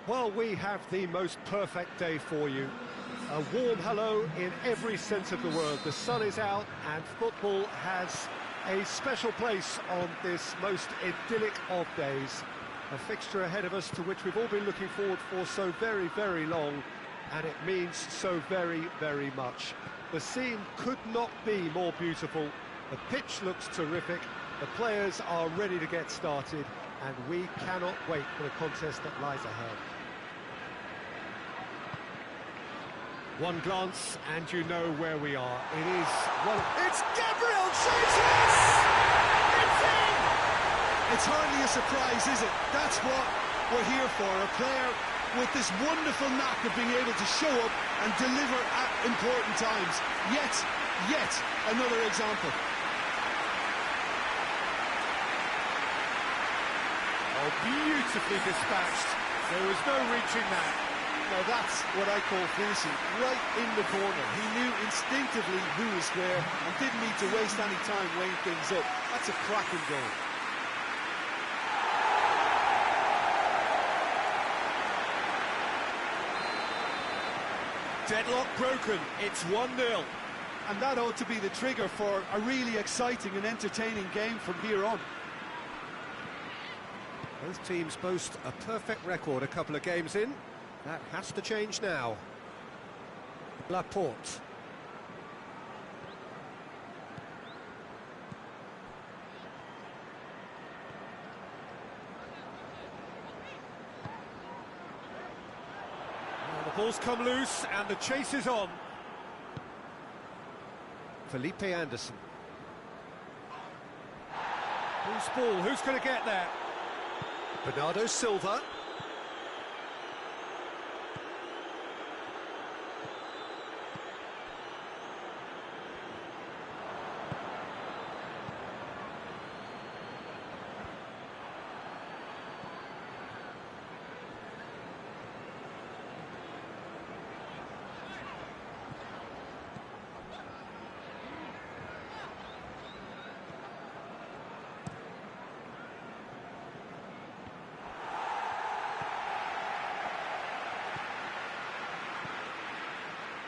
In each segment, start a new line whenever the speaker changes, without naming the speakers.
Well, we have the most perfect day for you. A warm hello in every sense of the word. The sun is out and football has a special place on this most idyllic of days. A fixture ahead of us to which we've all been looking forward for so very, very long, and it means so very, very much. The scene could not be more beautiful. The pitch looks terrific, the players are ready to get started, and we cannot wait for the contest that lies ahead. One glance and you know where we are. It is one.
It's Gabriel Jesus! It's in! It's hardly a surprise, is it? That's what we're here for. A player with this wonderful knack of being able to show up and deliver at important times. Yet another example.
Oh, beautifully dispatched. There was no reaching that.
Now that's what I call finishing, right in the corner. He knew instinctively who was where and didn't need to waste any time weighing things up. That's a cracking goal.
Deadlock broken, it's 1-0.
And that ought to be the trigger for a really exciting and entertaining game from here on.
Both teams boast a perfect record a couple of games in. That has to change now. Laporte. Well, the ball's come loose and the chase is on. Felipe Anderson. Who's ball? Who's going to get there? Bernardo Silva.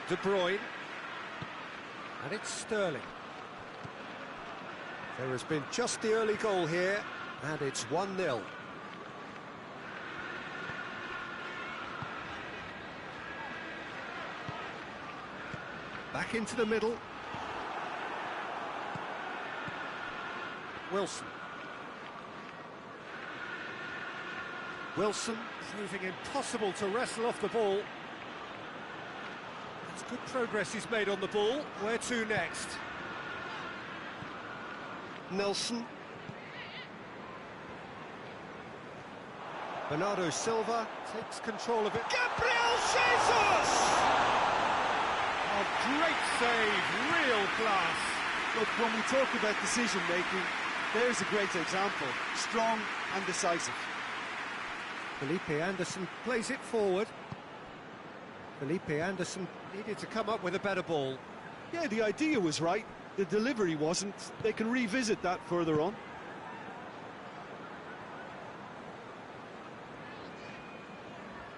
De Bruyne, and it's Sterling. There has been just the early goal here, and it's 1-0. Back into the middle. Wilson. Wilson proving impossible to wrestle off the ball. It's good progress he's made on the ball. Where to next? Nelson. Bernardo Silva takes control of it. Gabriel Jesus! Oh, great save, real class.
Look, when we talk about decision-making, there's a great example. Strong and decisive.
Felipe Anderson plays it forward. Felipe Anderson needed to come up with a better ball.
Yeah, the idea was right. The delivery wasn't. They can revisit that further on.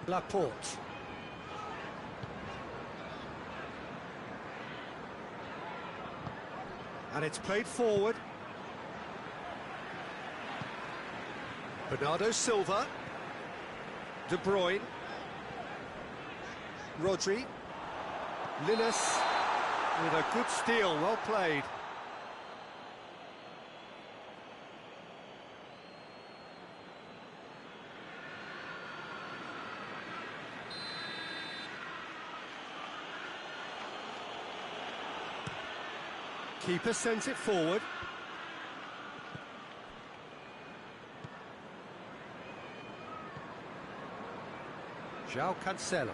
Laporte. And it's played forward. Bernardo Silva. De Bruyne. Rodri. Linus with a good steal, well played. Keeper sends it forward. João Cancelo.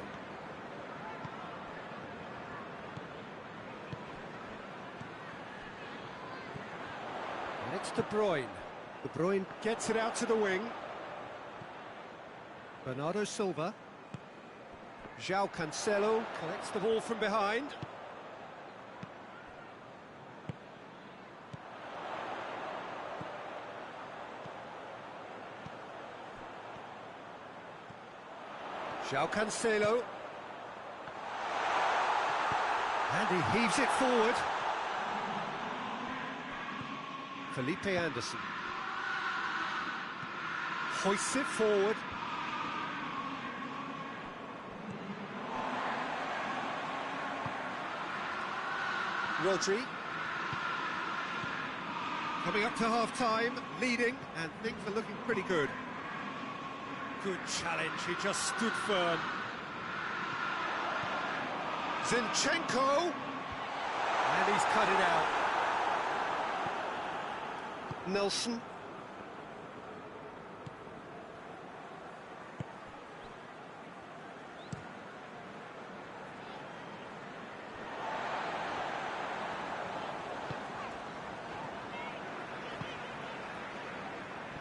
And it's De Bruyne. De Bruyne gets it out to the wing. Bernardo Silva. João Cancelo collects the ball from behind. Cancelo. And he heaves it forward. Felipe Anderson. Hoists it forward. Rodri. Coming up to half-time, leading, and things are looking pretty good. Good challenge, he just stood firm. Zinchenko! And he's cut it out. Nelson.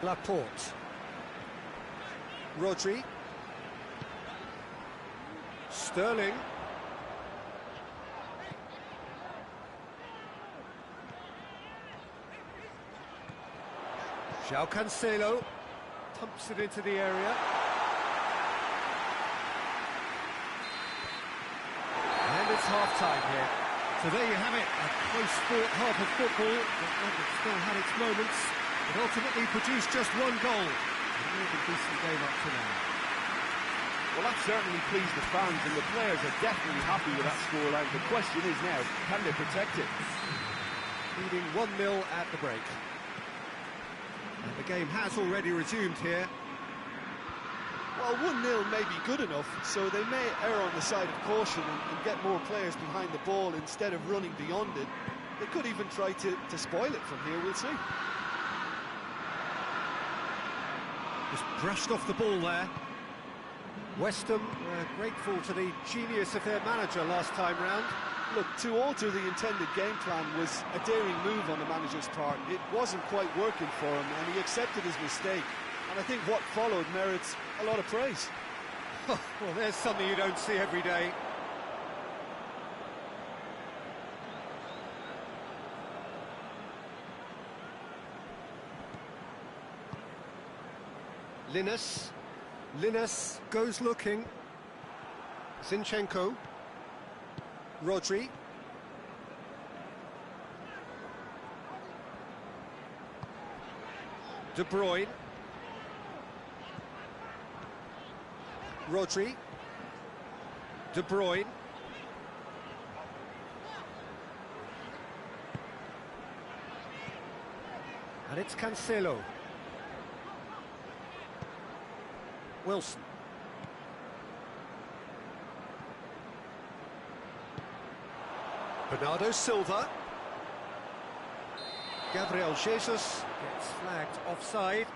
Laporte. Rodri. Sterling. Cancelo pumps it into the area. And it's half-time here. So there you have it, a close-fought half of football, but one that still had its moments. It ultimately produced just one goal. A really decent game up to now.
Well, that certainly pleased the fans, and the players are definitely happy with that scoreline. The question is now, can they protect it?
Leading 1-0 at the break. And the game has already resumed here.
Well, 1-0 may be good enough, so they may err on the side of caution and get more players behind the ball instead of running beyond it. They could even try to spoil it from here, we'll see.
Just brushed off the ball there. West Ham grateful to the genius of their manager last time round.
Look, to alter the intended game plan was a daring move on the manager's part. It wasn't quite working for him, and he accepted his mistake. And I think what followed merits a lot of praise.
Well, there's something you don't see every day. Linus goes looking. Zinchenko. Rodri. De Bruyne. Rodri. De Bruyne. And it's Cancelo. Wilson. Bernardo Silva. Gabriel Jesus gets flagged offside.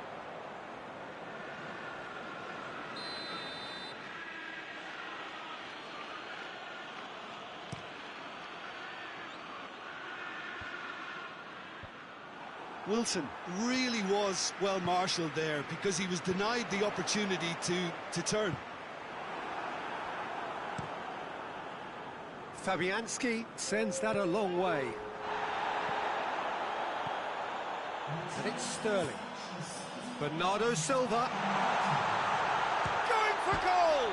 Wilson really was well marshalled there because he was denied the opportunity to turn.
Fabianski sends that a long way. And it's Sterling. Bernardo Silva. Going for goal!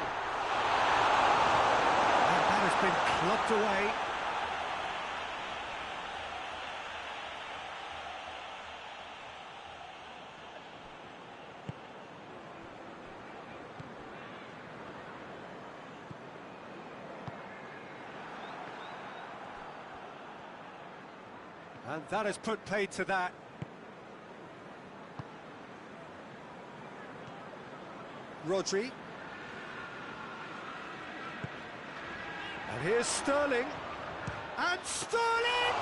And that has been clubbed away. And that has put paid to that. Rodri. And here's Sterling. And Sterling!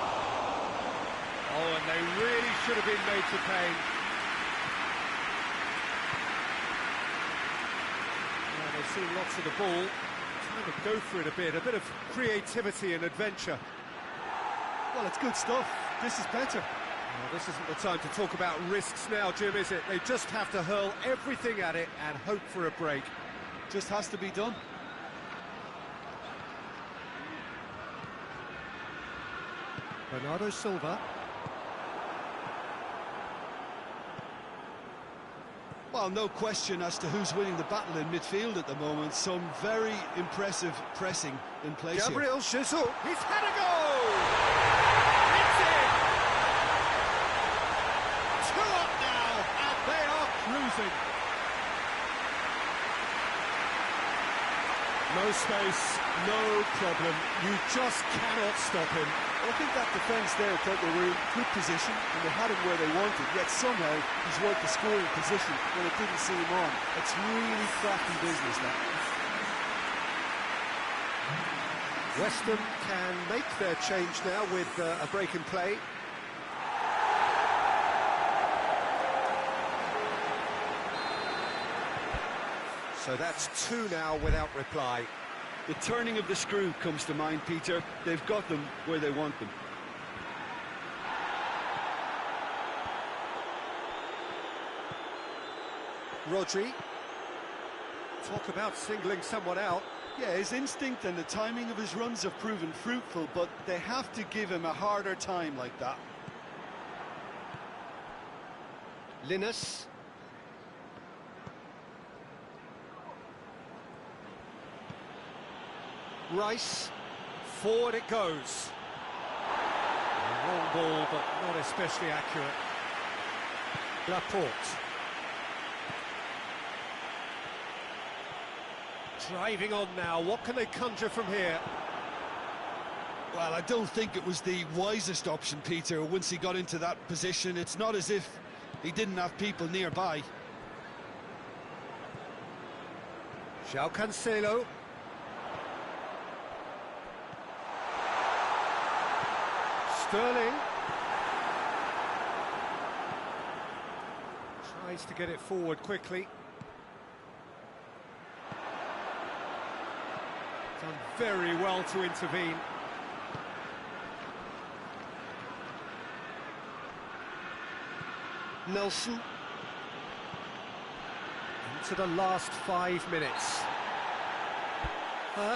Oh, and they really should have been made to pay. Well, they've seen lots of the ball. Trying to go for it a bit of creativity and adventure.
Well, it's good stuff. This is better.
Well, this isn't the time to talk about risks now, Jim, is it? They just have to hurl everything at it and hope for a break.
Just has to be done.
Bernardo Silva.
Well, Well, no question as to who's winning the battle in midfield at the moment. Some very impressive pressing in place here.
Gabriel Jesus, he's had a go! It's in! 2 up now, and they are cruising. No space, no problem. You just cannot stop him.
Well, I think that defence there thought they were in good position and they had him where they wanted, yet somehow he's worked the scoring position when it didn't see him on. It's really crafty business, that.
West Ham can make their change now with a break in play. So that's 2 now without reply.
The turning of the screw comes to mind, Peter. They've got them where they want them.
Rodri. Talk about singling someone out.
Yeah, his instinct and the timing of his runs have proven fruitful, but they have to give him a harder time like that.
Linus. Rice, forward it goes. A long ball, but not especially accurate. Laporte. Driving on now, what can they conjure from here?
Well, I don't think it was the wisest option, Peter, once he got into that position. It's not as if he didn't have people nearby.
João Cancelo. Sterling tries to get it forward quickly. Done very well to intervene. Nelson. Into the last 5 minutes.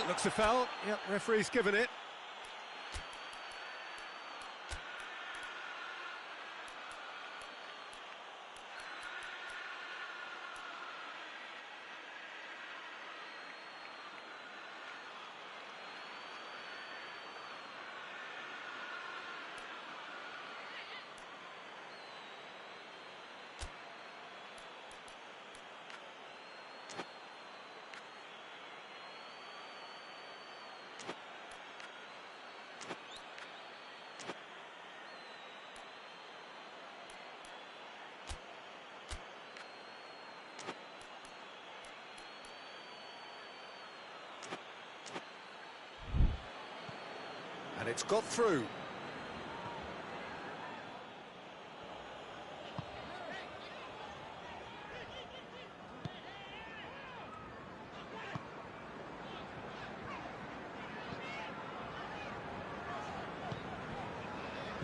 Looks a foul. Yep, referee's given it. And it's got through.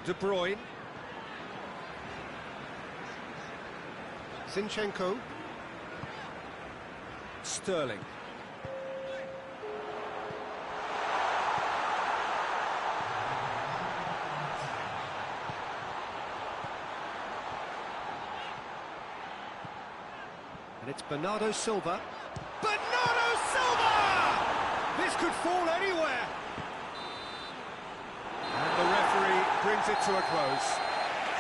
De Bruyne. Zinchenko. Sterling. And it's Bernardo Silva. Bernardo Silva! This could fall anywhere. And the referee brings it to a close.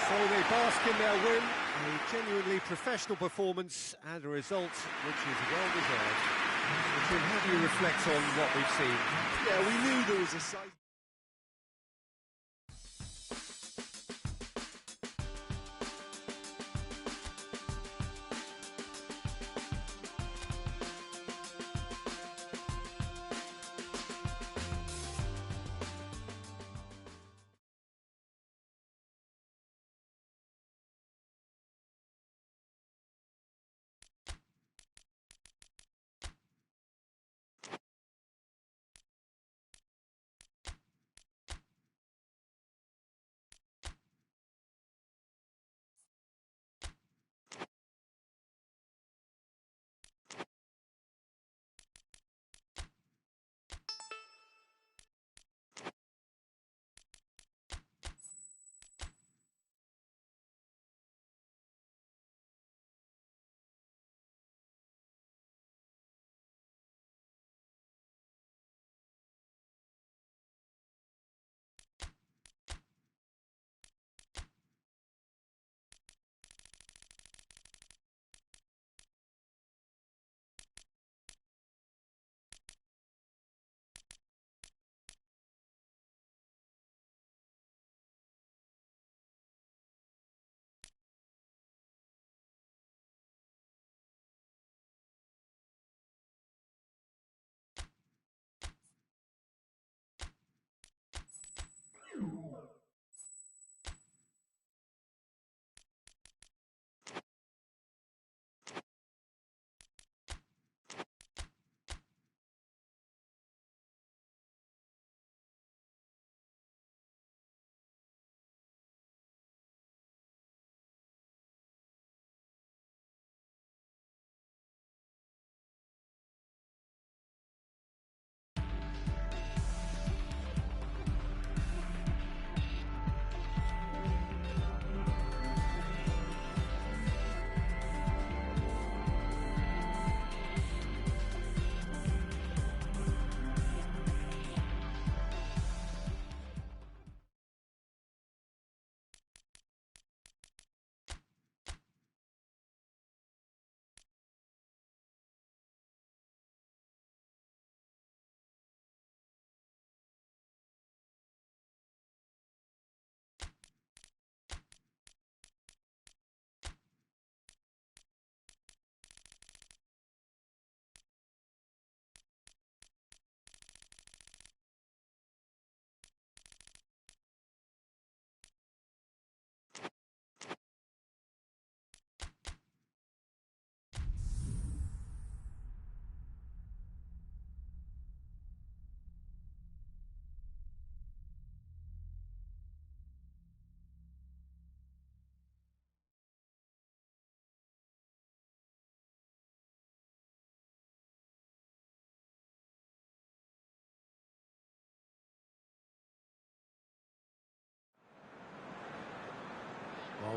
So they bask in their win. A genuinely professional performance and a result which is well-deserved. Richard, how do you reflect on what we've seen?
Yeah, we knew there was a side.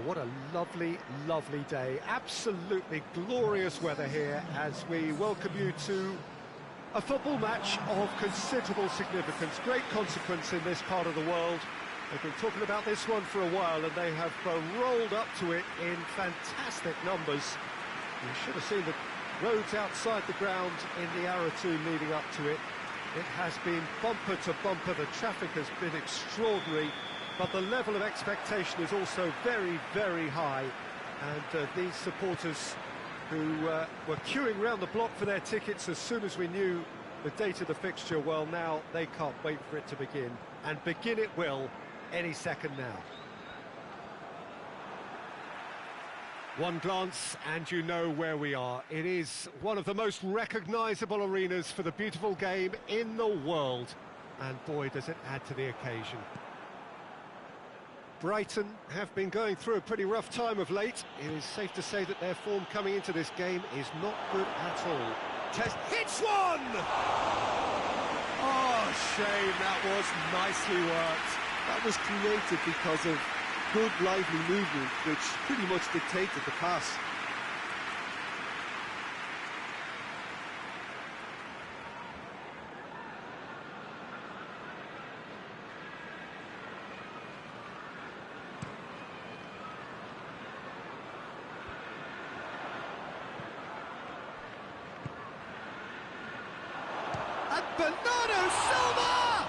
What a lovely, lovely day. Absolutely glorious weather here as we welcome you to a football match of considerable significance, great consequence in this part of the world. They've been talking about this one for a while and they have rolled up to it in fantastic numbers. You should have seen the roads outside the ground in the hour or two leading up to it. It has been bumper to bumper, the traffic has been extraordinary, but the level of expectation is also very, very high. And these supporters who were queuing round the block for their tickets as soon as we knew the date of the fixture, well, now they can't wait for it to begin. And begin it will any second now. One glance and you know where we are. It is one of the most recognisable arenas for the beautiful game in the world. And boy, does it add to the occasion. Brighton have been going through a pretty rough time of late. It is safe to say that their form coming into this game is not good at all. Test hits one!
Oh, shame, that was nicely worked. That was created because of good, lively movement, which pretty much dictated the pass.
And Bernardo Silva!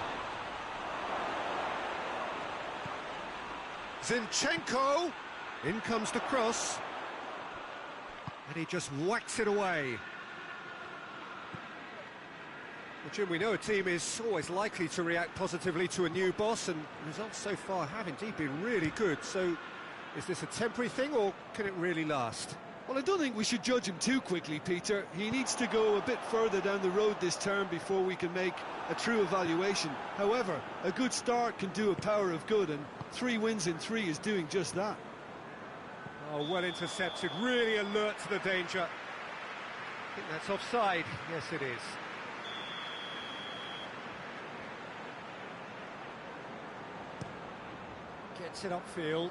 Zinchenko, in comes the cross, and he just whacks it away. Well, Jim, we know a team is always likely to react positively to a new boss, and results so far have indeed been really good. So, is this a temporary thing, or can it really last?
Well, I don't think we should judge him too quickly, Peter. He needs to go a bit further down the road this term before we can make a true evaluation. However, a good start can do a power of good, and 3 wins in 3 is doing just that.
Oh, well intercepted, really alert to the danger. I think that's offside. Yes, it is. Gets it upfield.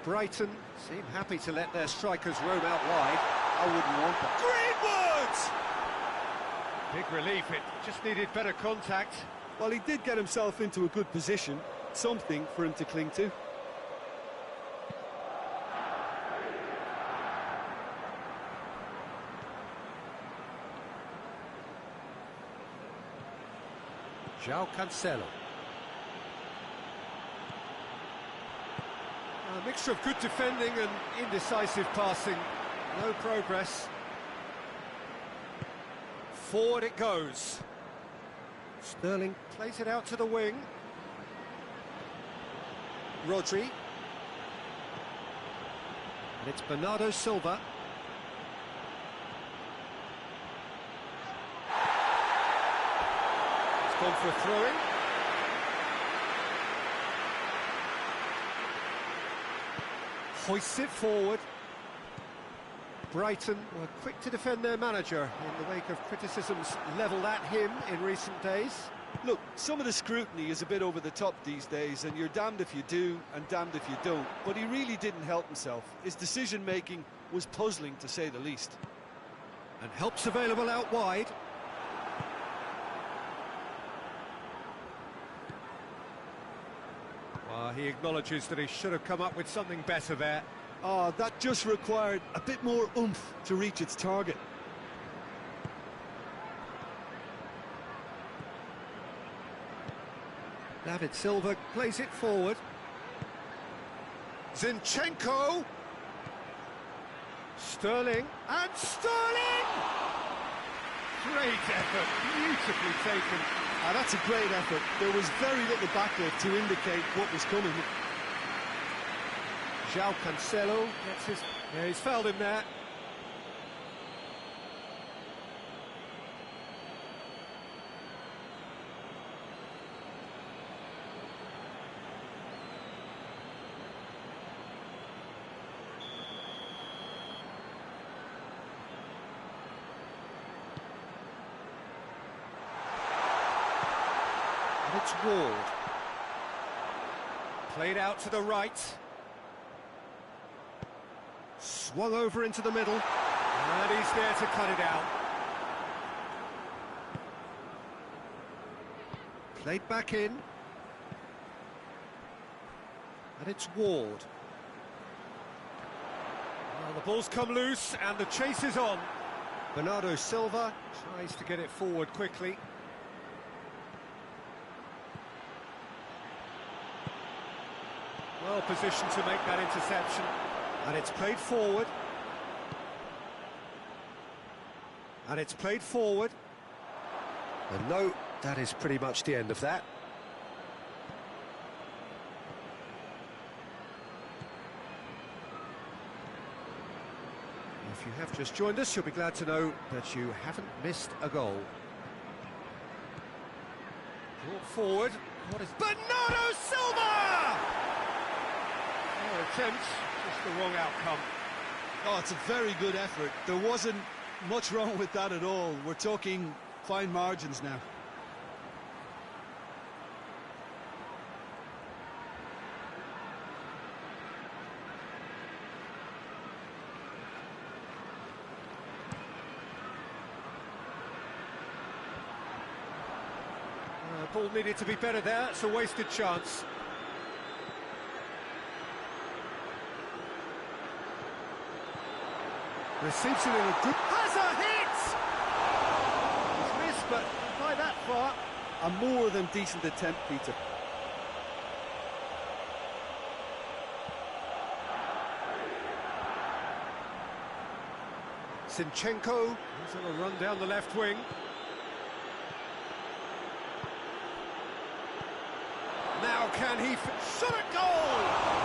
Brighton seem happy to let their strikers roam out wide. I wouldn't want that. Greenwood! Big relief, it just needed better contact.
Well, he did get himself into a good position, something for him to cling to.
João Cancelo. A mixture of good defending and indecisive passing. No progress. Forward it goes. Sterling plays it out to the wing. Rodri. And it's Bernardo Silva. It's gone for a throw-in. Hoists it forward. Brighton were quick to defend their manager in the wake of criticisms levelled at him in recent days.
Look, some of the scrutiny is a bit over the top these days, and you're damned if you do and damned if you don't. But he really didn't help himself. His decision-making was puzzling, to say the least.
And help's available out wide. Well, he acknowledges that he should have come up with something better there.
Oh, that just required a bit more oomph to reach its target.
David Silva plays it forward. Zinchenko. Sterling. And Sterling! Great effort, beautifully taken.
Ah, that's a great effort. There was very little backlift to indicate what was coming.
João Cancelo gets his... Yeah, he's fouled him there. And it's Ward. Played out to the right. Swung over into the middle. And he's there to cut it out. Played back in. And it's Ward. Well, the ball's come loose and the chase is on. Bernardo Silva tries to get it forward quickly. Well positioned to make that interception. And it's played forward. And it's played forward. And no, that is pretty much the end of that. If you have just joined us, you'll be glad to know that you haven't missed a goal. Brought forward. What is Bernardo Silva? Oh, attempts, just the wrong outcome.
Oh, it's a very good effort. There wasn't much wrong with that at all. We're talking fine margins now.
Ball needed to be better there, it's a wasted chance. Receives it in a good... Has a hit! He's missed, but by that far.
A more than decent attempt, Peter.
Zinchenko, he's on a run down the left wing. Now can he... Shot at goal!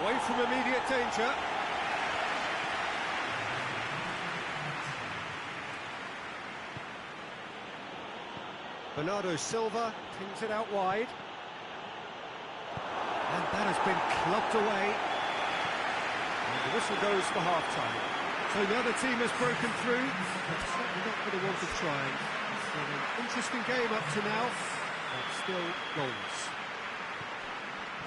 Away from immediate danger. Bernardo Silva pings it out wide. And that has been clubbed away. And the whistle goes for half-time. So the other team has broken through, but certainly not for the want of trying. It's been an interesting game up to now, but still goals.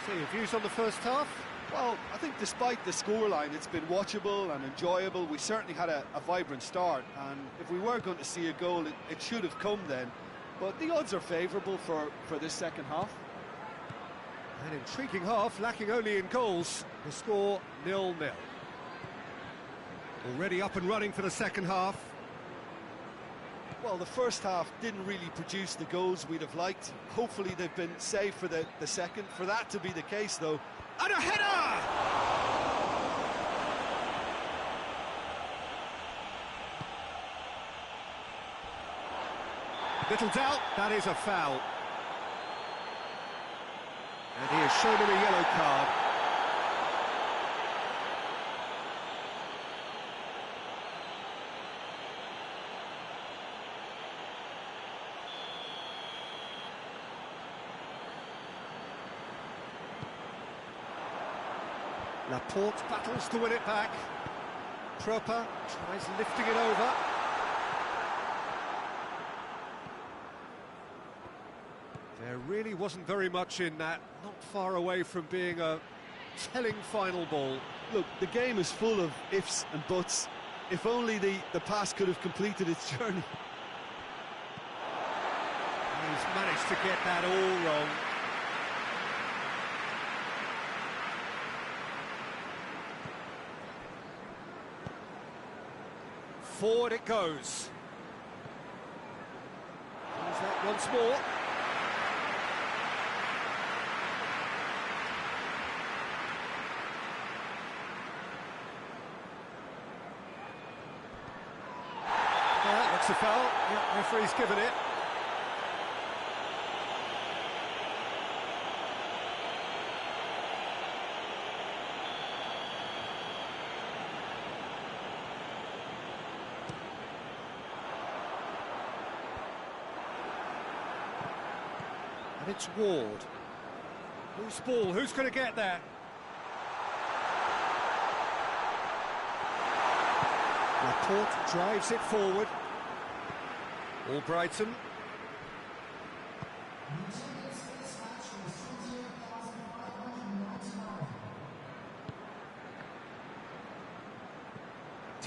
So your views on the first half?
Well, I think despite the scoreline, it's been watchable and enjoyable. We certainly had a vibrant start, and if we were going to see a goal, it should have come then. But the odds are favourable for this second half.
An intriguing half, lacking only in goals. The score 0-0. Already up and running for the second half.
Well, the first half didn't really produce the goals we'd have liked. Hopefully they've been saved for the second. For that to be the case, though...
And a header! Little doubt, that is a foul. And he has shown him a yellow card. Laporte battles to win it back. Proper tries lifting it over. There really wasn't very much in that, not far away from being a telling final ball.
Look, the game is full of ifs and buts. If only the pass could have completed its journey.
He's managed to get that all wrong. Forward it goes. There's that once more. That's a foul. Yep, referee's given it. And it's Ward. Who's ball? Who's going to get there? Laporte drives it forward. Albrighton.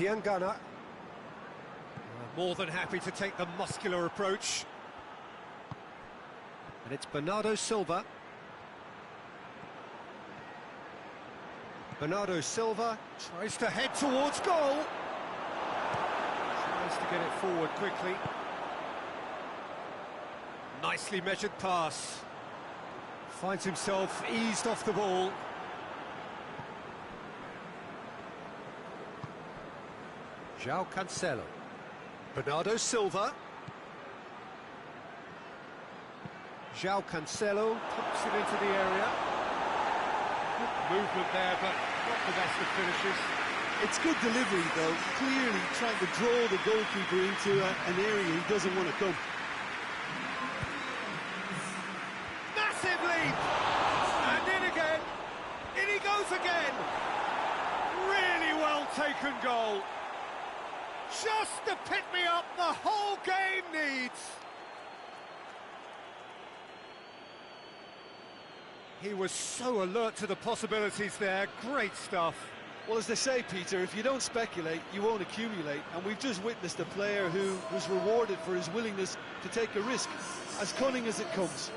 Diangana. More than happy to take the muscular approach. And it's Bernardo Silva. Bernardo Silva tries to head towards goal. Tries to get it forward quickly. Nicely measured pass. Finds himself eased off the ball. João Cancelo. Bernardo Silva. João Cancelo pops it into the area. Good movement there, but not the best of finishes.
It's good delivery, though. Clearly trying to draw the goalkeeper into an area he doesn't want to come.
Massive leap! And in again. In he goes again. Really well taken goal. Just to pick me up the whole game needs. He was so alert to the possibilities there. Great stuff.
Well, as they say, Peter, if you don't speculate, you won't accumulate. And we've just witnessed a player who was rewarded for his willingness to take a risk, as cunning as it comes.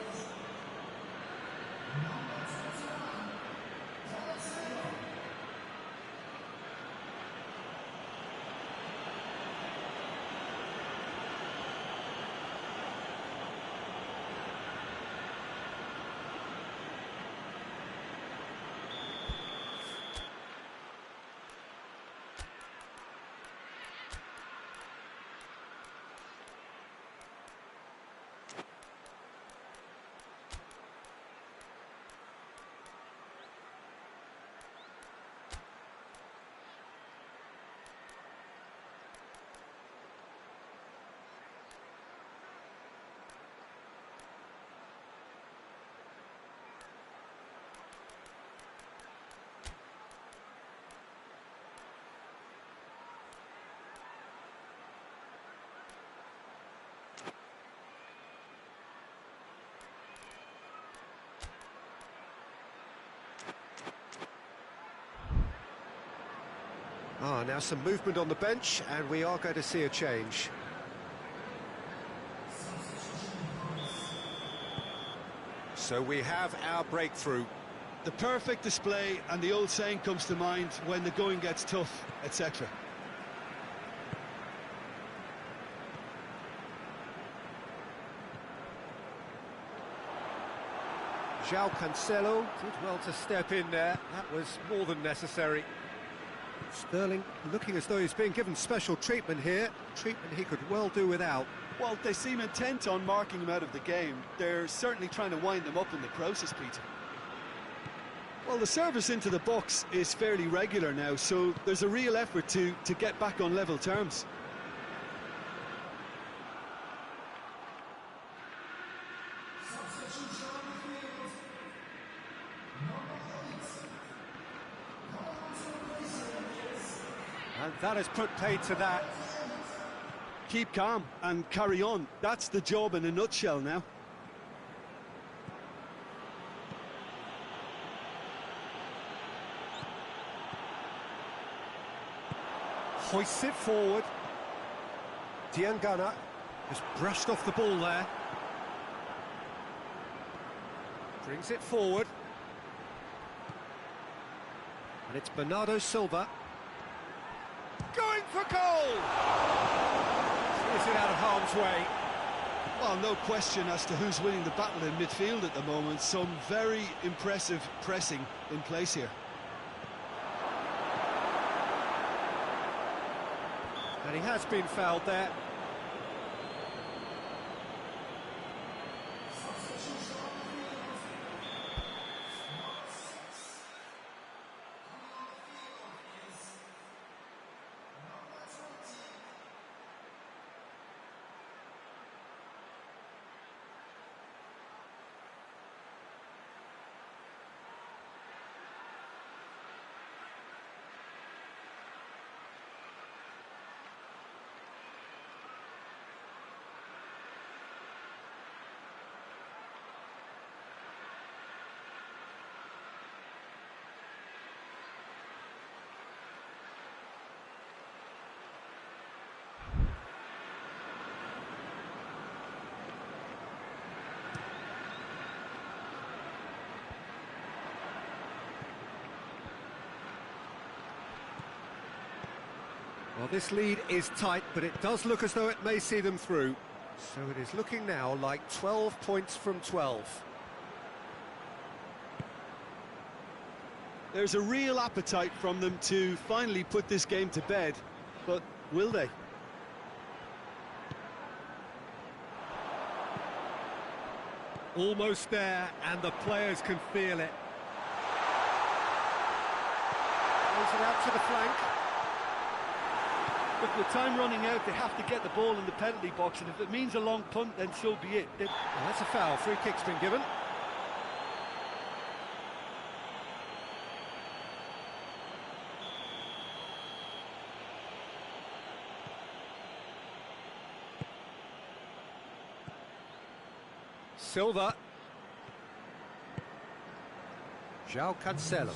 Now some movement on the bench, and we are going to see a change. So we have our breakthrough.
The perfect display, and the old saying comes to mind, when the going gets tough, etc.
João Cancelo did well to step in there. That was more than necessary. Sterling looking as though he's being given special treatment here. Treatment he could well do without.
Well, they seem intent on marking him out of the game. They're certainly trying to wind him up in the process, Peter. Well, the service into the box is fairly regular now, so there's a real effort to get back on level terms.
And that has put paid to that.
Keep calm and carry on. That's the job in a nutshell now.
Hoists it forward. Diangana just brushed off the ball there. Brings it forward. And it's Bernardo Silva. Going for goal! Is it out of harm's way?
Well, no question as to who's winning the battle in midfield at the moment. Some very impressive pressing in place here.
And he has been fouled there. Well, this lead is tight, but it does look as though it may see them through. So it is looking now like 12 points from 12.
There's a real appetite from them to finally put this game to bed, but will they?
Almost there, and the players can feel it. Plays it out to the flank.
Look, with time running out, they have to get the ball in the penalty box, and if it means a long punt, then so be it.
Well, that's a foul. Free kick's been given. Silva. João Cancelo.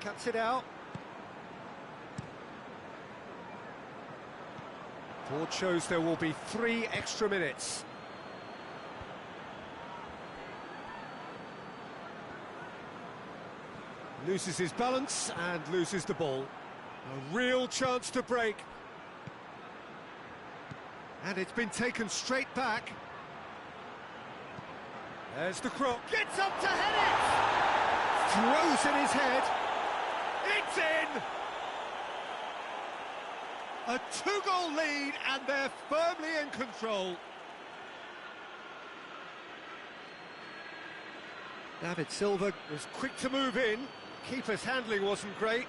Cuts it out. Board shows there will be 3 extra minutes. Loses his balance and loses the ball. A real chance to break. And it's been taken straight back. There's the cross. Gets up to head it! Throws in his head. It's in! A 2-goal lead, and they're firmly in control. David Silva was quick to move in. Keeper's handling wasn't great.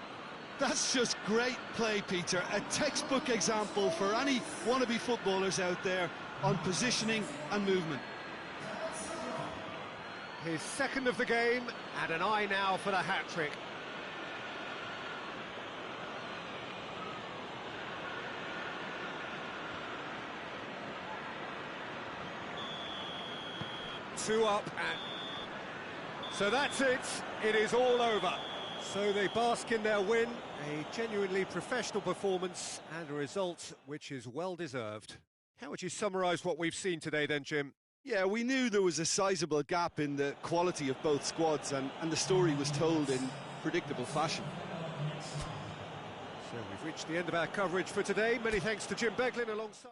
That's just great play, Peter. A textbook example for any wannabe footballers out there on positioning and movement.
His second of the game, and an eye now for the hat-trick. Two up, and so that's it. It is all over. So they bask in their win, a genuinely professional performance and a result which is well-deserved. How would you summarise what we've seen today then, Jim?
Yeah, we knew there was a sizable gap in the quality of both squads, and the story was told in predictable fashion.
So we've reached the end of our coverage for today. Many thanks to Jim Beglin alongside...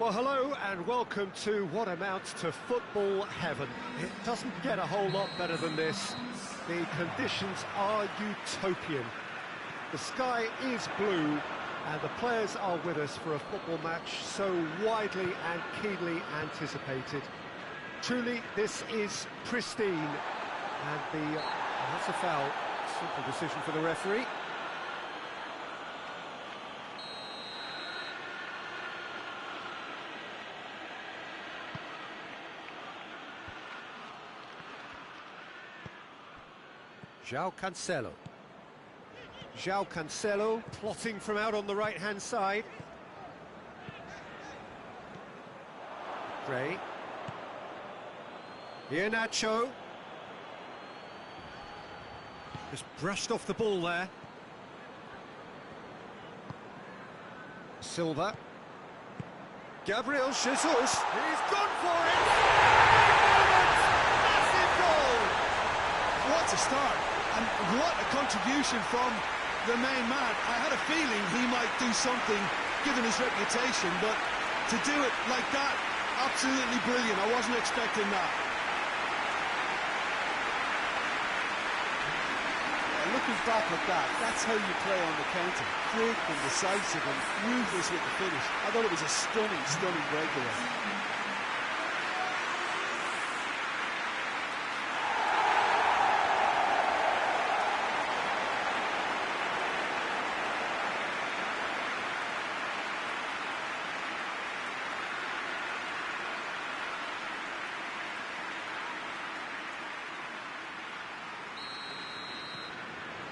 Well, hello and welcome to what amounts to football heaven. It doesn't get a whole lot better than this. The conditions are utopian. The sky is blue and the players are with us for a football match so widely and keenly anticipated. Truly, this is pristine. And that's a foul. Simple decision for the referee. João Cancelo. João Cancelo plotting from out on the right-hand side. Gray. Iheanacho. Just brushed off the ball there. Silva. Gabriel Jesus. He's gone for it! Massive goal!
What a start, and what a contribution from the main man. I had a feeling he might do something, given his reputation, but to do it like that, absolutely brilliant. I wasn't expecting that.
Looking back at that, that's how you play on the counter. Quick and decisive and ruthless with the finish. I thought it was a stunning, stunning breakaway.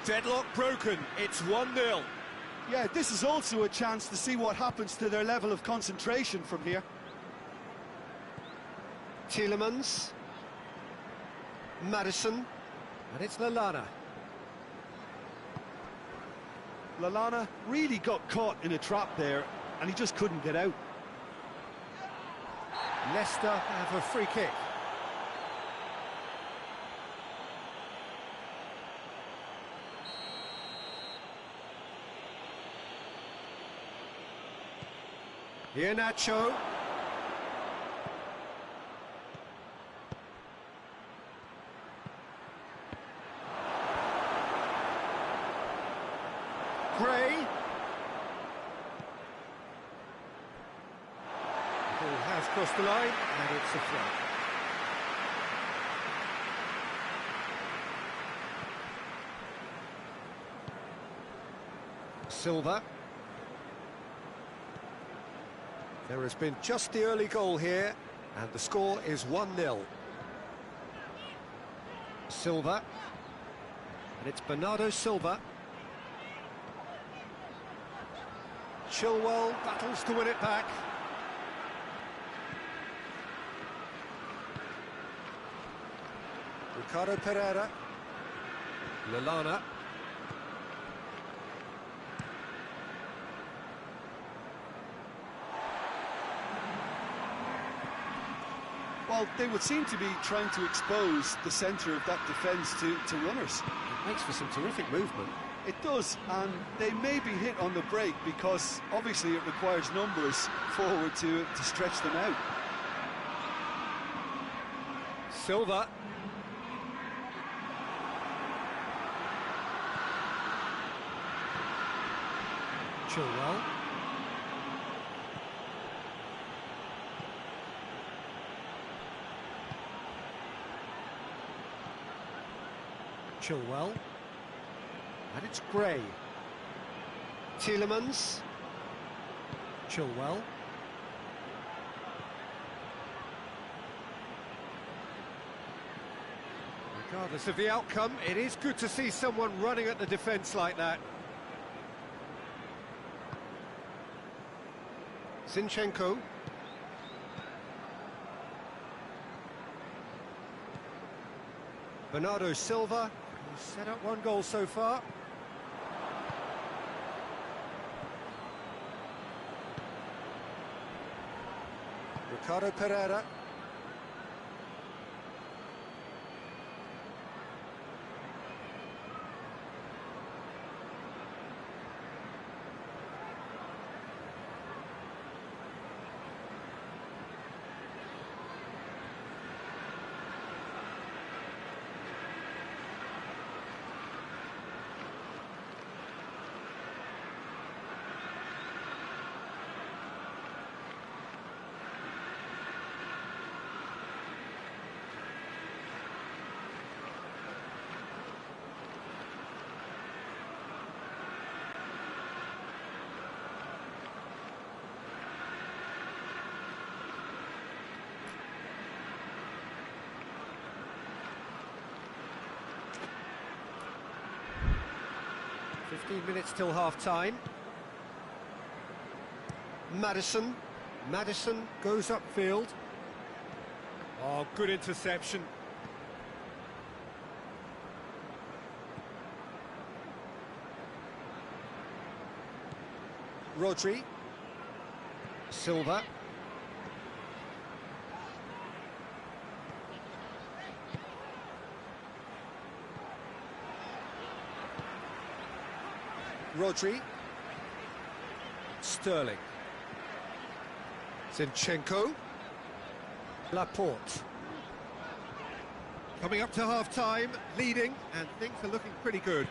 Deadlock broken, it's 1-0.
Yeah, this is also a chance to see what happens to their level of concentration from here.
Tielemans. Madison. And it's Lallana.
Lallana really got caught in a trap there, and he just couldn't get out.
Leicester have a free kick. Iheanacho. Gray. The ball has crossed the line and it's a throw. Silva. There has been just the early goal here, and the score is 1-0. Silva, and it's Bernardo Silva. Chilwell battles to win it back. Ricardo Pereira. Lallana.
Well, they would seem to be trying to expose the centre of that defence to runners.
It makes for some terrific movement.
It does, and they may be hit on the break because obviously it requires numbers forward to stretch them out.
Silva. Chilwell. Chilwell. And it's Gray. Tielemans. Chilwell. Regardless of the outcome, it is good to see someone running at the defence like that. Zinchenko. Bernardo Silva, who's set up one goal so far. Ricardo Pereira. 15 minutes till half-time. Madison goes upfield. Oh, good interception. Rodri. Silva. Rodri. Sterling. Zinchenko. Laporte. Coming up to half-time, leading, and things are looking pretty good.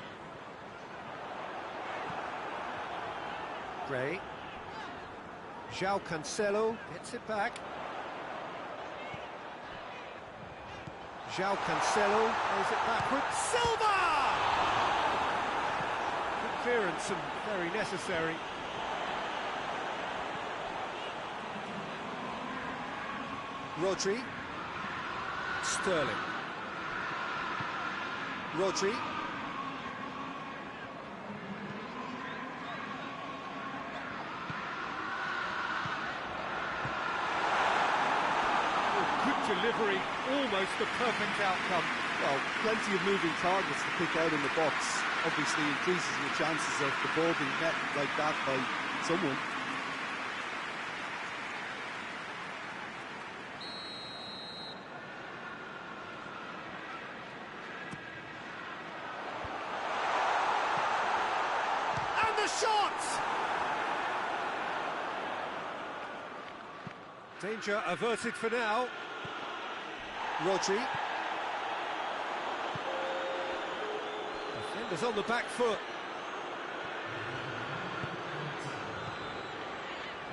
Gray. João Cancelo gets it back. João Cancelo plays it backwards. Silva! Good clearance and very necessary. Rodri. Sterling. Rodri. Good delivery, almost the perfect outcome.
Well, plenty of moving targets to pick out in the box. Obviously increases the chances of the ball being met like that by someone.
Shot! Danger averted for now. Rodri. Defenders on the back foot.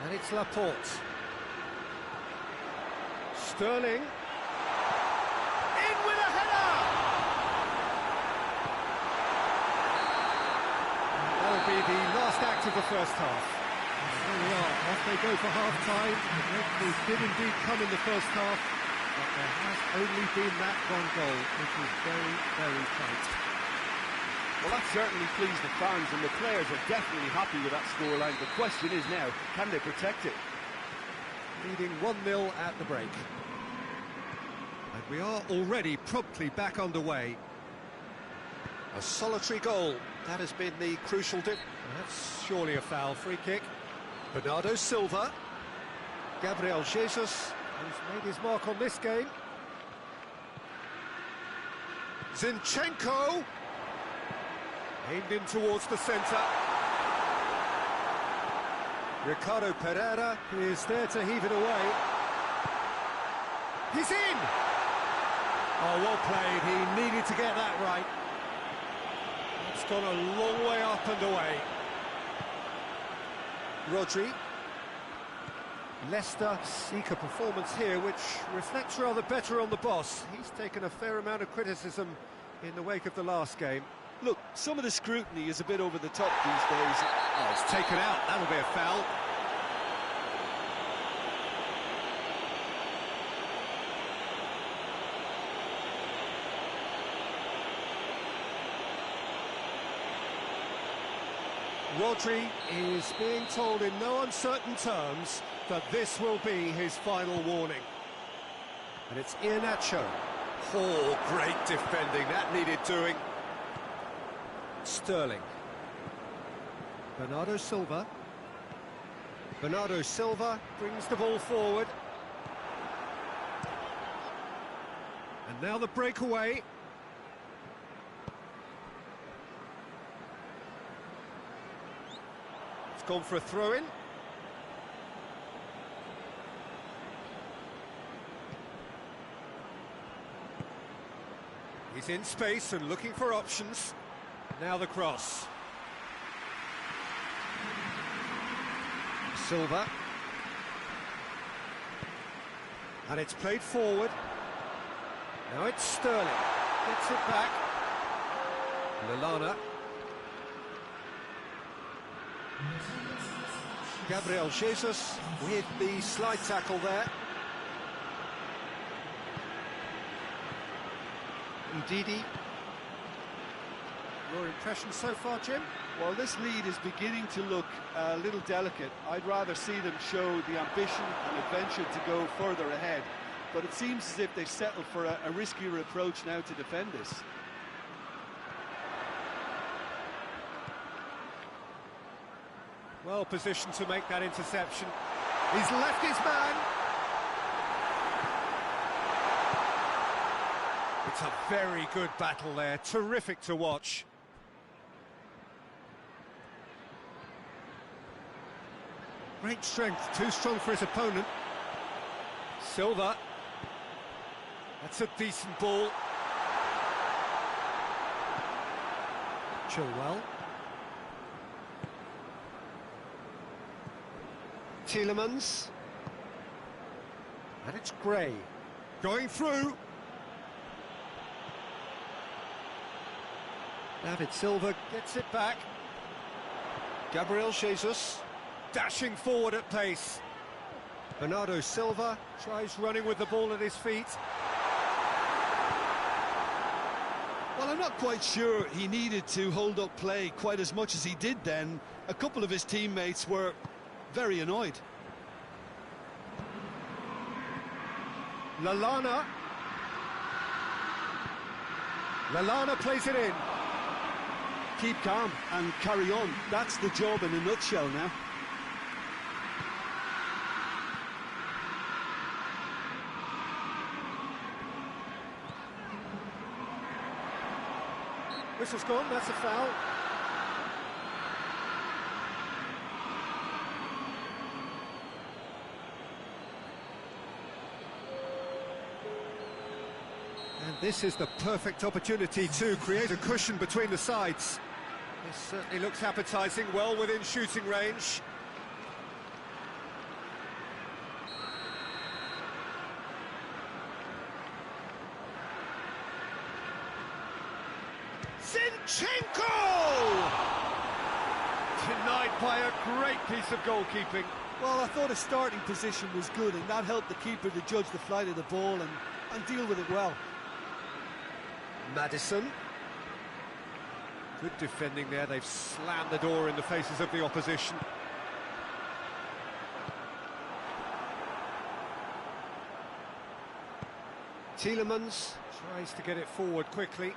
And it's Laporte. Sterling. In with a header! That'll be the last act of the first half. There we are, off they go for half-time. The breakthrough did indeed come in the first half, but there has only been that one goal, which was very, very tight.
Well, that certainly pleased the fans, and the players are definitely happy with that scoreline. The question is now, can they protect it?
Leading 1-0 at the break. And we are already promptly back underway. A solitary goal. That has been the crucial That's surely a foul. Free kick. Bernardo Silva. Gabriel Jesus, who's made his mark on this game. Zinchenko. Aimed in towards the centre. Ricardo Pereira is there to heave it away. He's in! Oh, well played. He needed to get that right. It's gone a long way up and away. Rodri. Leicester seek a performance here which reflects rather better on the boss. He's taken a fair amount of criticism in the wake of the last game.
Look, some of the scrutiny is a bit over the top these days.
Oh, it's taken out. That'll be a foul. Rodri is being told in no uncertain terms that this will be his final warning. And it's Iheanacho. Oh, great defending. That needed doing. Sterling. Bernardo Silva. Bernardo Silva brings the ball forward. And now the breakaway. It's gone for a throw-in. He's in space and looking for options. Now the cross. Silva. And it's played forward. Now it's Sterling. Gets it back. Lallana. Gabriel Jesus with the slide tackle there. Ndidi. Your impression so far, Jim?
Well, this lead is beginning to look a little delicate. I'd rather see them show the ambition and adventure to go further ahead. But it seems as if they've settled for a riskier approach now to defend this.
Well positioned to make that interception. He's left his man. It's a very good battle there. Terrific to watch. Great strength, too strong for his opponent. Silva. That's a decent ball. Chilwell. Tielemans. And it's Gray. Going through. David Silva gets it back. Gabriel Jesus. Dashing forward at pace. Bernardo Silva tries running with the ball at his feet.
Well, I'm not quite sure he needed to hold up play quite as much as he did then. A couple of his teammates were very annoyed.
Lallana. Lallana plays it in.
Keep calm and carry on. That's the job in a nutshell now.
Whistle's gone, that's a foul. And this is the perfect opportunity to create a cushion between the sides. This certainly looks appetising, well within shooting range. Zinchenko! Denied by a great piece of goalkeeping.
Well, I thought his starting position was good, and that helped the keeper to judge the flight of the ball and deal with it well.
Maddison. Good defending there, they've slammed the door in the faces of the opposition. Tielemans tries to get it forward quickly.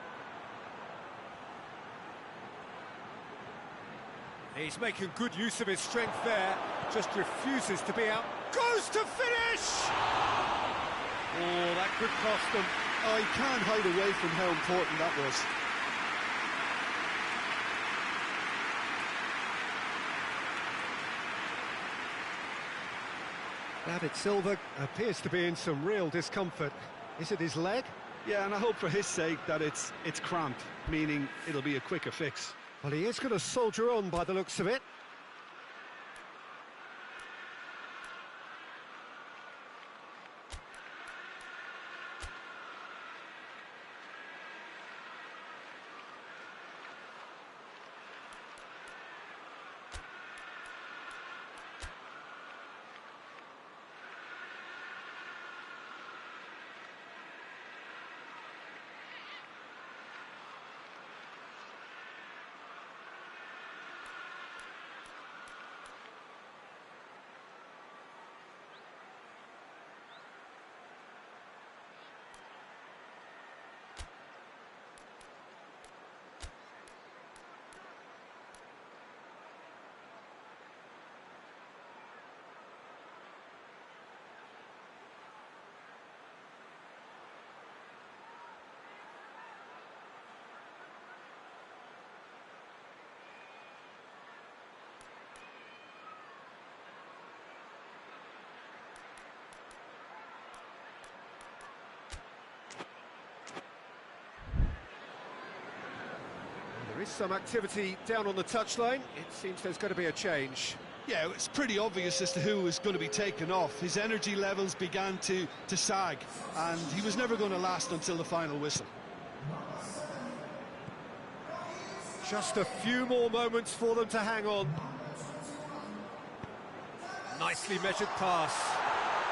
He's making good use of his strength there, just refuses to be out. Goes to finish! Oh, that could cost them.
Oh, he can't hide away from how important that was.
David Silva appears to be in some real discomfort. Is it his leg?
Yeah, and I hope for his sake that it's cramped, meaning it'll be a quicker fix.
Well, he is going to soldier on by the looks of it. There is some activity down on the touchline. It seems there's going to be a change.
Yeah, it's pretty obvious as to who was going to be taken off. His energy levels began to sag, and he was never going to last until the final whistle.
Just a few more moments for them to hang on. Nicely measured pass.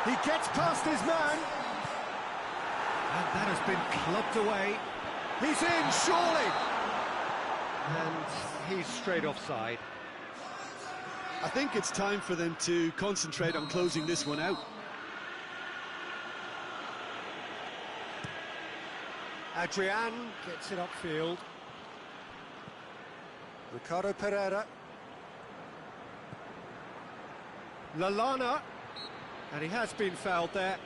He gets past his man. And that has been clubbed away. He's in, surely. and he's straight offside.
I think it's time for them to concentrate on closing this one out.
Adrian gets it upfield. Ricardo Pereira. Lallana, and he has been fouled there.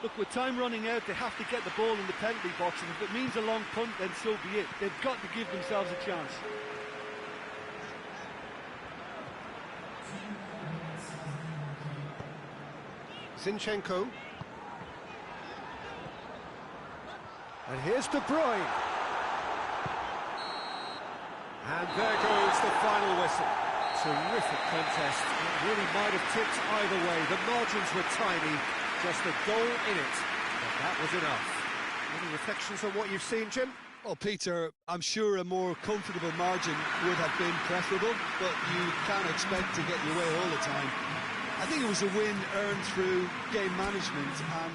Look, with time running out, they have to get the ball in the penalty box, and if it means a long punt, then so be it. They've got to give themselves a chance.
Zinchenko. And here's De Bruyne. And there goes the final whistle. Terrific contest. It really might have tipped either way. The margins were tiny, just a goal in it. But that was enough. Any reflections on what you've seen, Jim?
Well, Peter, I'm sure a more comfortable margin would have been preferable, but you can't expect to get your way all the time. I think it was a win earned through game management and...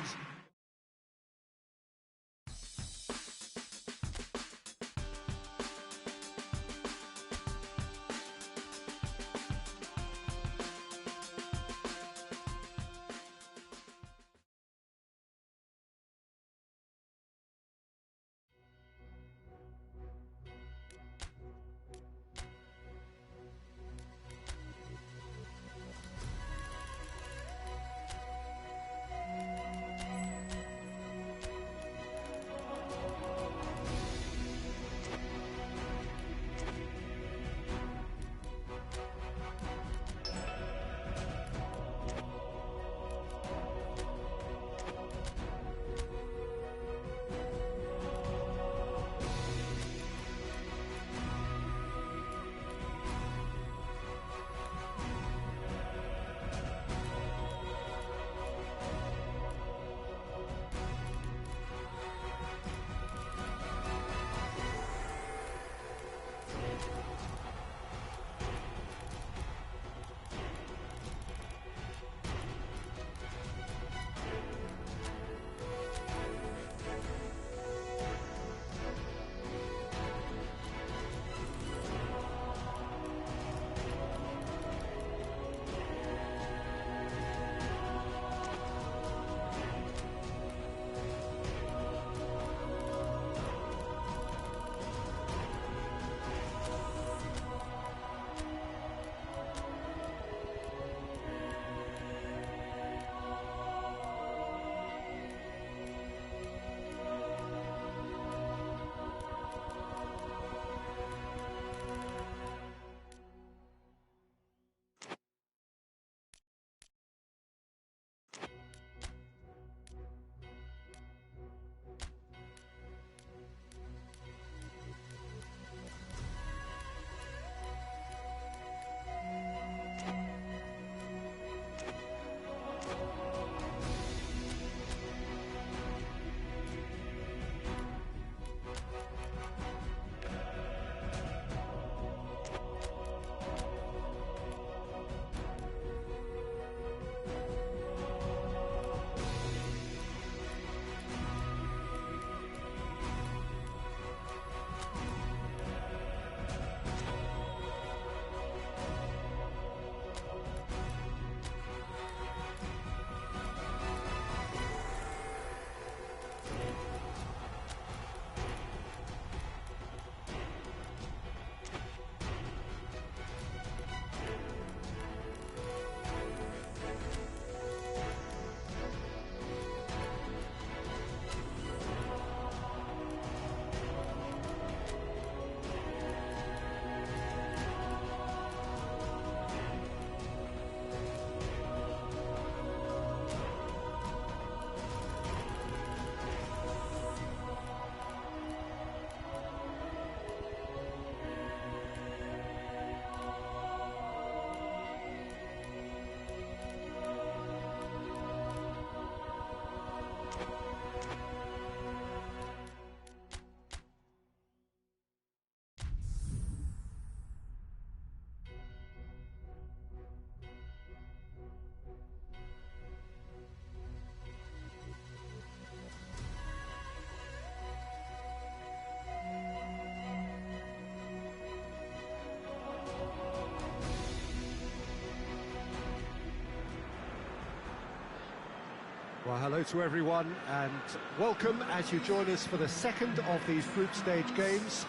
Well, hello to everyone and welcome as you join us for the second of these group stage games.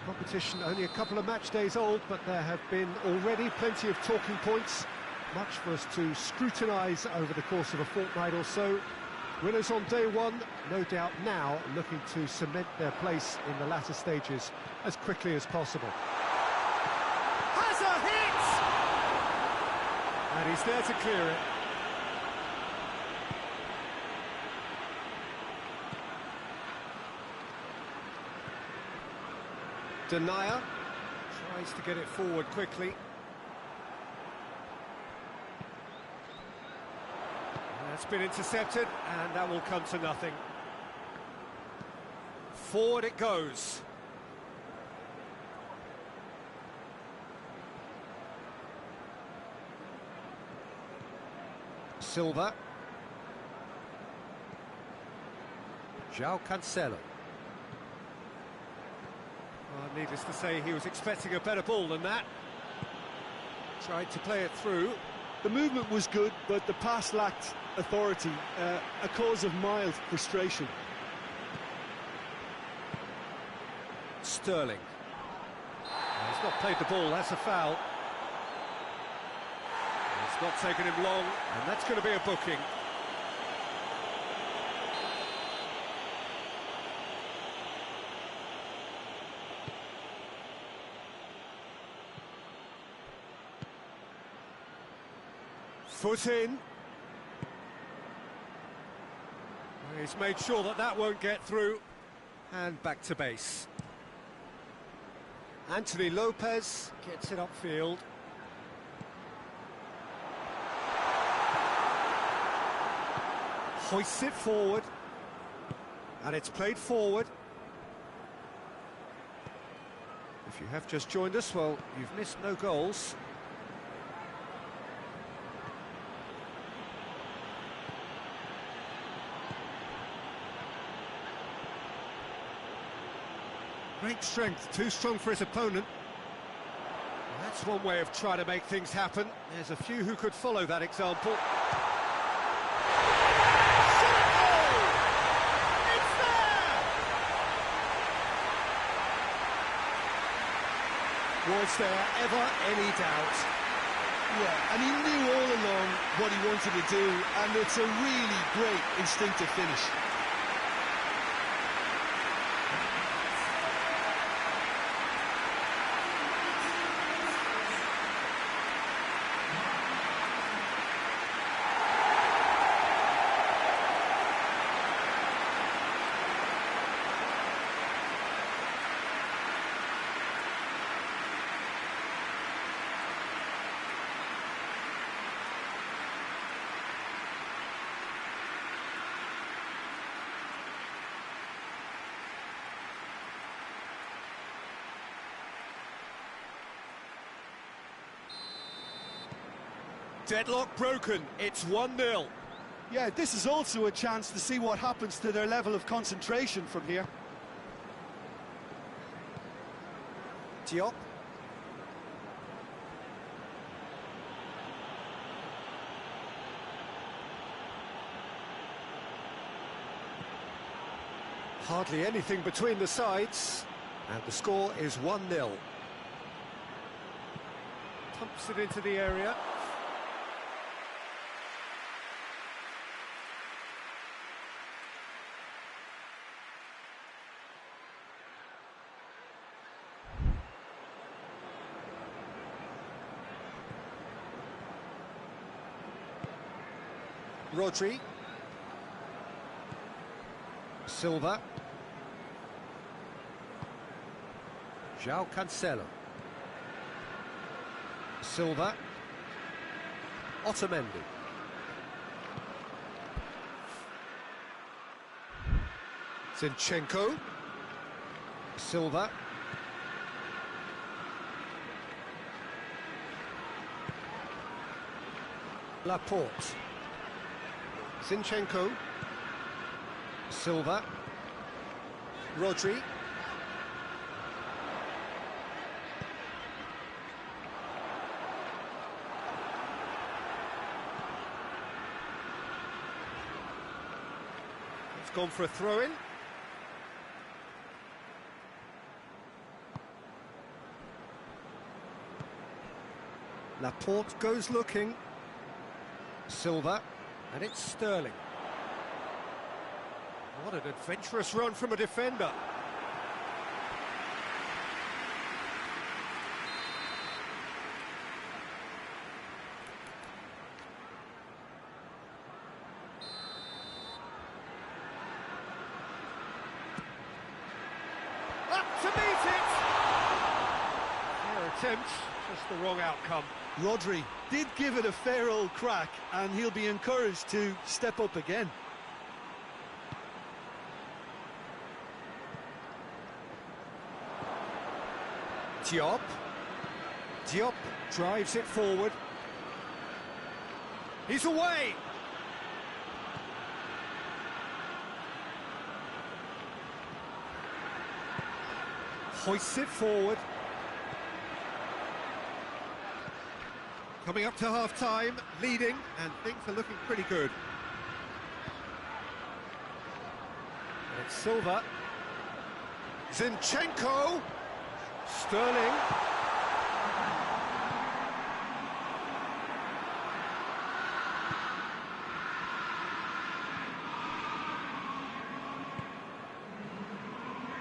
Competition only a couple of match days old, but there have been already plenty of talking points, much for us to scrutinise over the course of a fortnight or so. Winners on day one, no doubt now looking to cement their place in the latter stages as quickly as possible.
Has a hit!
And he's there to clear it. Denier tries to get it forward quickly. That's been intercepted, and that will come to nothing. Forward it goes. Silva. João Cancelo. Well, needless to say, he was expecting a better ball than that. Tried to play it through.
The movement was good, but the pass lacked authority, a cause of mild frustration.
Sterling. He's not played the ball, that's a foul. It's not taken him long, and that's going to be a booking. Foot in. He's made sure that that won't get through. And back to base. Anthony Lopez gets it upfield. Hoists it forward. And it's played forward. If you have just joined us, well, you've missed no goals. Great strength, too strong for his opponent. Well, that's one way of trying to make things happen. There's a few who could follow that example.
It's there!
Was there ever any doubt?
Yeah, and he knew all along what he wanted to do, and it's a really great instinctive finish.
Deadlock broken, it's 1-0.
Yeah, this is also a chance to see what happens to their level of concentration from here.
Diop. Hardly anything between the sides, and the score is 1-0. Pumps it into the area. Rodri. Silva. João Cancelo. Silva. Otamendi. Zinchenko. Silva. Laporte. Zinchenko. Silva. Rodri. gone for a throw-in. Laporte goes looking. Silva, and it's Sterling. What an adventurous run from a defender. Up to meet it! Fair attempt, just the wrong outcome.
Rodri did give it a fair old crack, and he'll be encouraged to step up again.
Diop drives it forward. He's away! Hoists it forward. Coming up to half-time, leading, and things are looking pretty good. And it's Silva. Zinchenko. Sterling.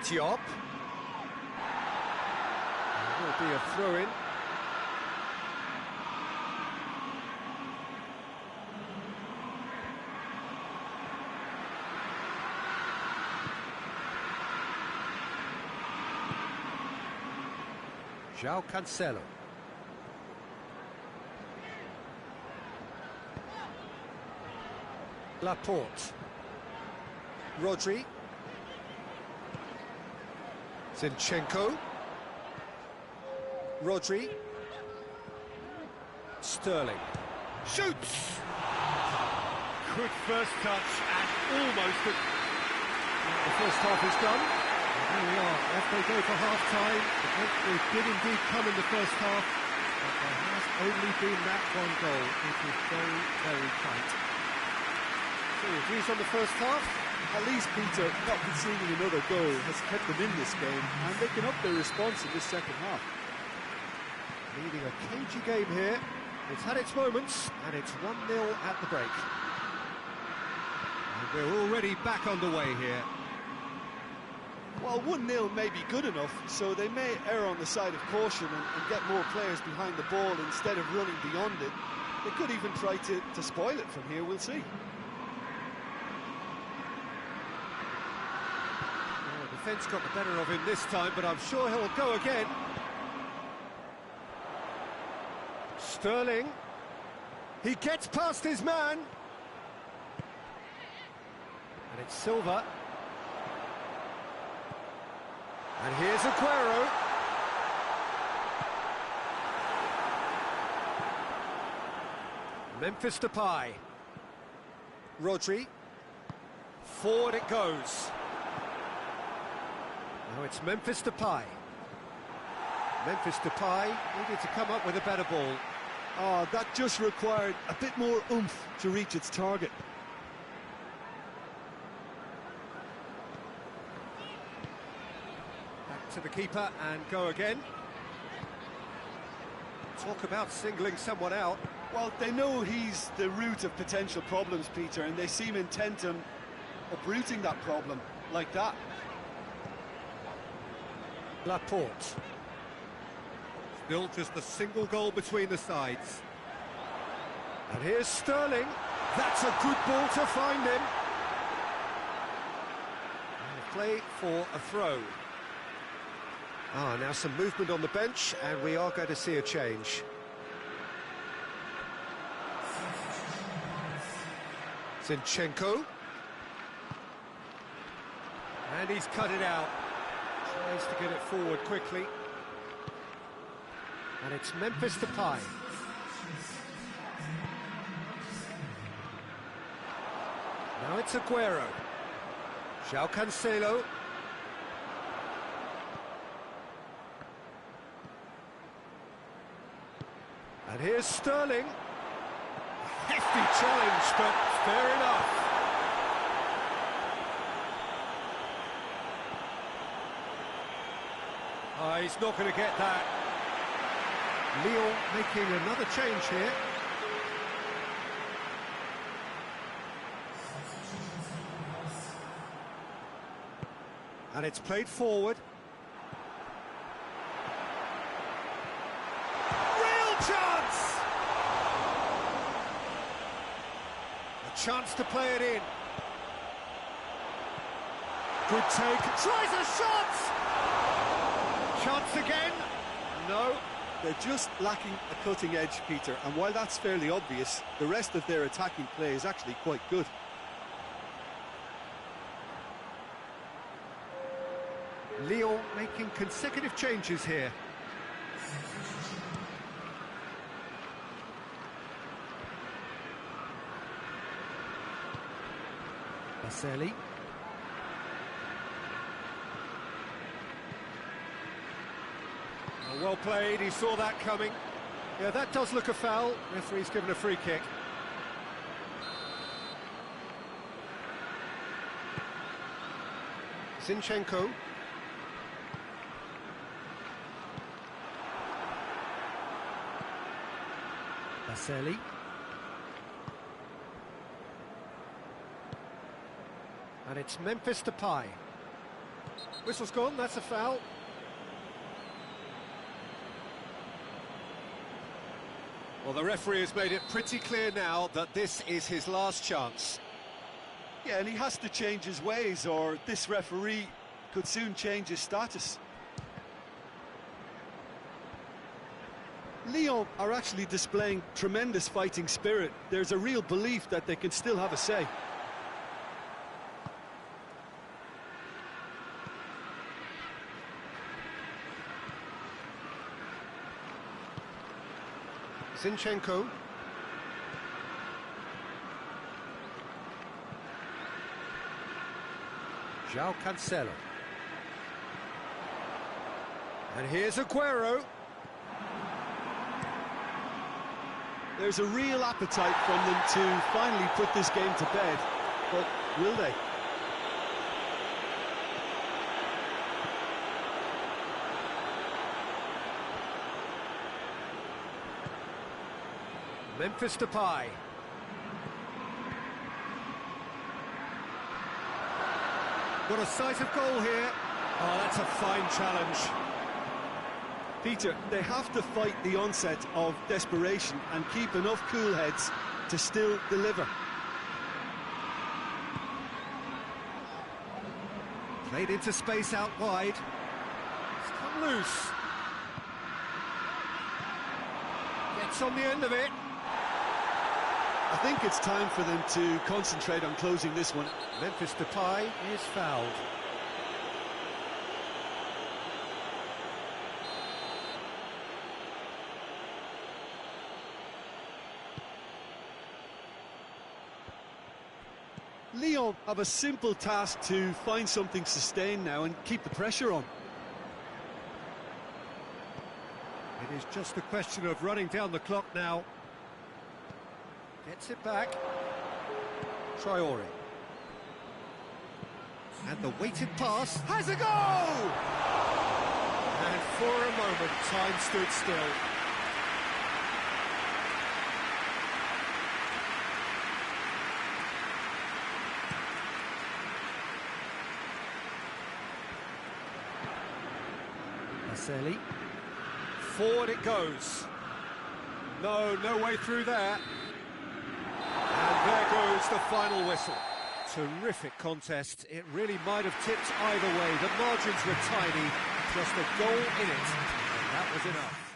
Diop. There will be a throw-in. João Cancelo. Laporte. Rodri. Zinchenko. Rodri. Sterling. Shoots! Good first touch and almost... The first half is done. There we are, off they go for half-time. They did indeed come in the first half, but there has only been that one goal. It was very, very tight. So, views on the first half?
At least, Peter, not conceding another goal has kept them in this game, and they can up their response in this second half.
Leading a cagey game here. It's had its moments, and it's 1-0 at the break. And we're already back underway here.
Well, 1-0 may be good enough, so they may err on the side of caution and get more players behind the ball instead of running beyond it. They could even try to spoil it from here, we'll see.
Well, the defence got the better of him this time, but I'm sure he'll go again. Sterling. He gets past his man. And it's Silva. And here's Aguero. Memphis Depay. Rodri. Forward it goes. Now it's Memphis Depay. Memphis Depay needed to come up with a better ball.
Oh, that just required a bit more oomph to reach its target.
To the keeper and go again. Talk about singling someone out.
Well, they know he's the root of potential problems, Peter, and they seem intent on uprooting that problem like that.
Laporte. Still just a single goal between the sides. And here's Sterling. That's a good ball to find him. And a play for a throw. Now some movement on the bench, and we are going to see a change. Zinchenko. And he's cut it out. Tries to get it forward quickly. And it's Memphis Depay. Now it's Aguero. João Cancelo. And here's Sterling. Hefty challenge, but fair enough. He's not going to get that. Lyon making another change here. And it's played forward. Real chance! A chance to play it in. Good take. Tries a shot! Chance again. No.
They're just lacking a cutting edge, Peter, and while that's fairly obvious, the rest of their attacking play is actually quite good.
Lyon making consecutive changes here. Baselli. Well played, he saw that coming. Yeah, that does look a foul. Referee's given a free kick. Zinchenko. Baselli. And it's Memphis Depay. Whistle's gone, that's a foul. Well, the referee has made it pretty clear now that this is his last chance.
Yeah, and he has to change his ways, or this referee could soon change his status. Lyon are actually displaying tremendous fighting spirit. There's a real belief that they can still have a say.
Zinchenko. João Cancelo. And here's Aguero.
There's a real appetite from them to finally put this game to bed, but will they?
Memphis Depay. What a sight of goal here. Oh, that's a fine challenge.
Peter, they have to fight the onset of desperation and keep enough cool heads to still deliver.
Played into space out wide. It's come loose. Gets on the end of it.
I think it's time for them to concentrate on closing this one.
Memphis Depay is fouled.
Lyon have a simple task to find something sustained now and keep the pressure on.
It is just a question of running down the clock now. Gets it back. Traore. And the weighted pass has a goal! And for a moment, time stood still. Baselli. Forward it goes. No way through there. And there goes the final whistle. Terrific contest. It really might have tipped either way. The margins were tiny. Just a goal in it. And that was enough.